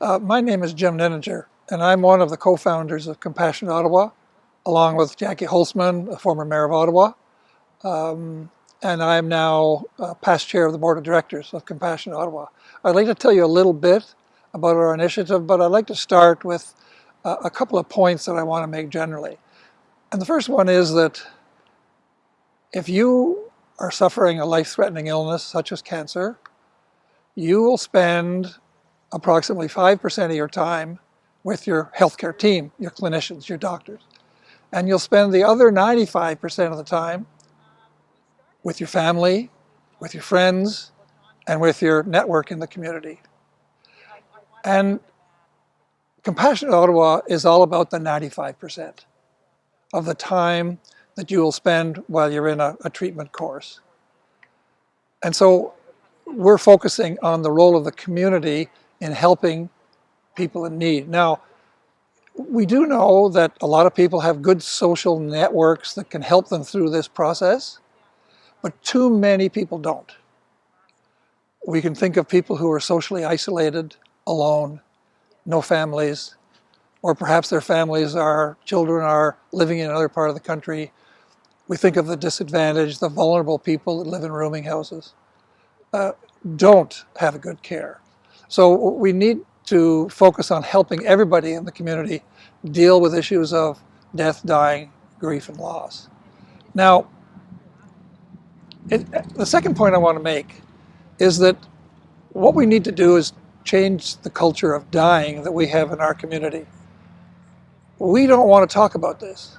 My name is Jim Nininger, and I'm one of the co-founders of Compassion Ottawa, along with Jackie Holzman, a former mayor of Ottawa. And I'm now past chair of the board of directors of Compassion Ottawa. I'd like to tell you a little bit about our initiative, but I'd like to start with a couple of points that I want to make generally. And the first one is that if you are suffering a life-threatening illness such as cancer, you will spend approximately 5% of your time with your healthcare team, your clinicians, your doctors. And you'll spend the other 95% of the time with your family, with your friends, and with your network in the community. And Compassionate Ottawa is all about the 95% of the time that you will spend while you're in a treatment course. And so we're focusing on the role of the community in helping people in need. Now, we do know that a lot of people have good social networks that can help them through this process, but too many people don't. We can think of people who are socially isolated, alone, no families, or perhaps their children are living in another part of the country. We think of the disadvantaged, the vulnerable people that live in rooming houses, don't have good care. So we need to focus on helping everybody in the community deal with issues of death, dying, grief, and loss. Now, the second point I want to make is that what we need to do is change the culture of dying that we have in our community. We don't want to talk about this.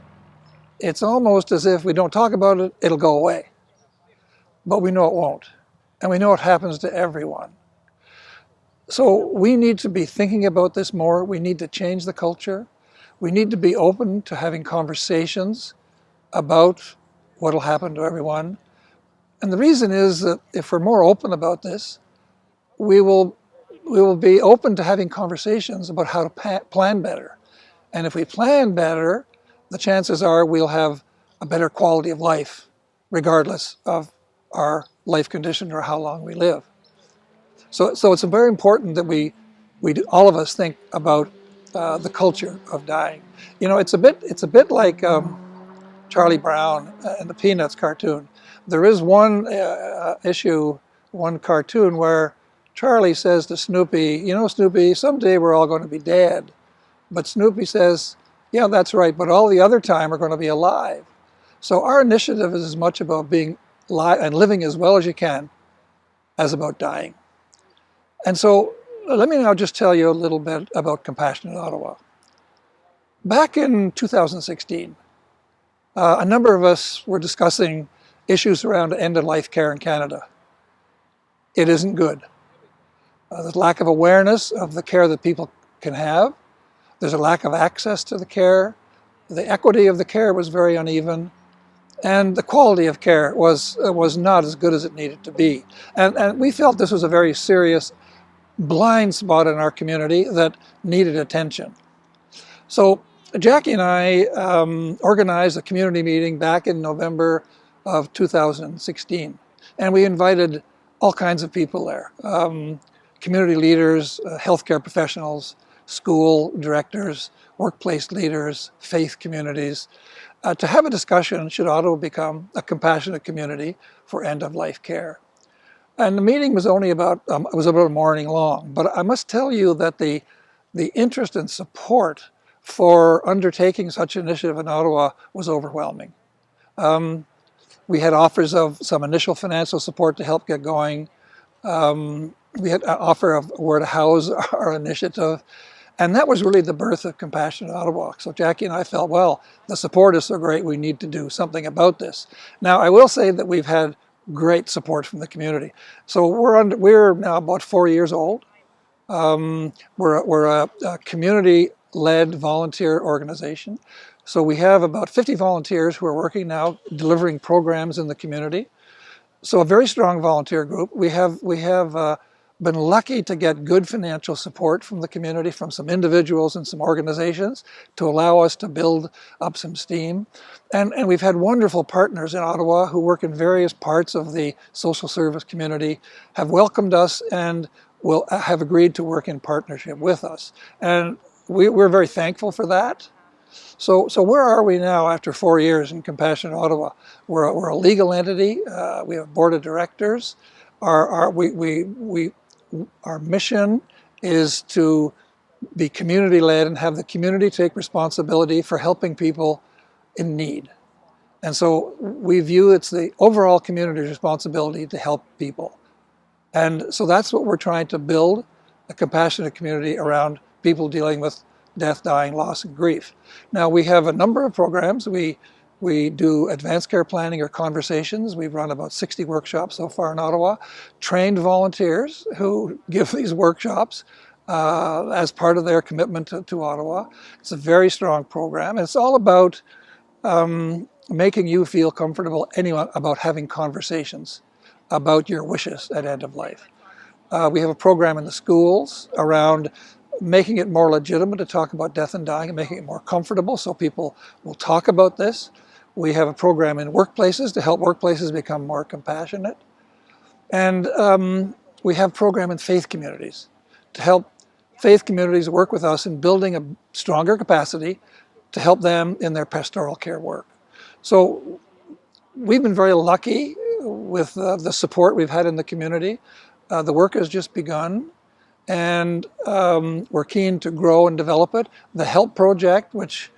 It's almost as if we don't talk about it, it'll go away. But we know it won't. And we know it happens to everyone. So we need to be thinking about this more. We need to change the culture. We need to be open to having conversations about what will happen to everyone. And the reason is that if we're more open about this, we will be open to having conversations about how to plan better. And if we plan better, the chances are we'll have a better quality of life, regardless of our life condition or how long we live. So it's very important that all of us think about the culture of dying. You know, it's a bit like Charlie Brown and the Peanuts cartoon. There is one one cartoon where Charlie says to Snoopy, "You know, Snoopy, someday we're all going to be dead." But Snoopy says, "Yeah, that's right, but all the other time we're going to be alive." So our initiative is as much about being alive and living as well as you can as about dying. And so let me now just tell you a little bit about Compassionate Ottawa. Back in 2016, a number of us were discussing issues around end-of-life care in Canada. It isn't good. There's lack of awareness of the care that people can have. There's a lack of access to the care. The equity of the care was very uneven. And the quality of care was not as good as it needed to be. And we felt this was a very serious blind spot in our community that needed attention. So Jackie and I organized a community meeting back in November of 2016. And we invited all kinds of people there. Community leaders, healthcare professionals, school directors, workplace leaders, faith communities, to have a discussion, should Ottawa become a compassionate community for end-of-life care? And the meeting was only about a morning long, but I must tell you that the interest and support for undertaking such an initiative in Ottawa was overwhelming. We had offers of some initial financial support to help get going. We had an offer of where to house our initiative. And that was really the birth of Compassion Ottawa. So Jackie and I felt, well, the support is so great, we need to do something about this. Now, I will say that we've had great support from the community. So we're now about 4 years old. We're a community-led volunteer organization. So we have about 50 volunteers who are working now, delivering programs in the community. So a very strong volunteer group. We have been lucky to get good financial support from the community, from some individuals and some organizations to allow us to build up some steam. And we've had wonderful partners in Ottawa who work in various parts of the social service community, have welcomed us, and will have agreed to work in partnership with us. And we're very thankful for that. So where are we now after 4 years in Compassion Ottawa? We're a legal entity. We have a board of directors. Our mission is to be community-led and have the community take responsibility for helping people in need. And so we view it's the overall community's responsibility to help people. And so that's what we're trying to build, a compassionate community around people dealing with death, dying, loss, and grief. Now we have a number of programs. We do advanced care planning or conversations. We've run about 60 workshops so far in Ottawa. Trained volunteers who give these workshops as part of their commitment to Ottawa. It's a very strong program. It's all about making you feel comfortable about having conversations about your wishes at end of life. We have a program in the schools around making it more legitimate to talk about death and dying and making it more comfortable so people will talk about this. We have a program in workplaces to help workplaces become more compassionate. And we have a program in faith communities to help faith communities work with us in building a stronger capacity to help them in their pastoral care work. So we've been very lucky with the support we've had in the community. The work has just begun, and we're keen to grow and develop it. The HELP project, which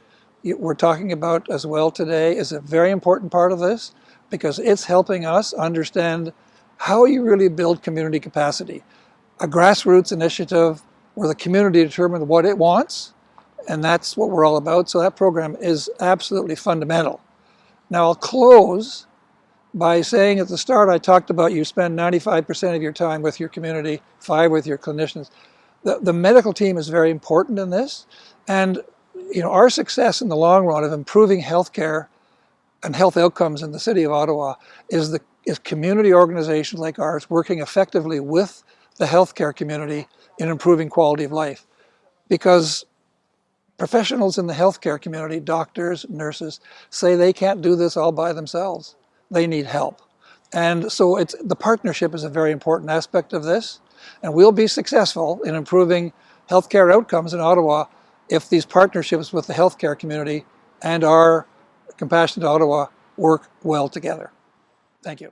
we're talking about as well today, is a very important part of this because it's helping us understand how you really build community capacity. A grassroots initiative where the community determines what it wants, and that's what we're all about. So that program is absolutely fundamental. Now I'll close by saying at the start I talked about you spend 95% of your time with your community, 5% with your clinicians. The medical team is very important in this, and our success in the long run of improving healthcare and health outcomes in the city of Ottawa is community organizations like ours working effectively with the healthcare community in improving quality of life. Because professionals in the healthcare community, doctors, nurses, say they can't do this all by themselves. They need help. And so the partnership is a very important aspect of this. And we'll be successful in improving healthcare outcomes in Ottawa if these partnerships with the healthcare community and our Compassionate Ottawa work well together. Thank you.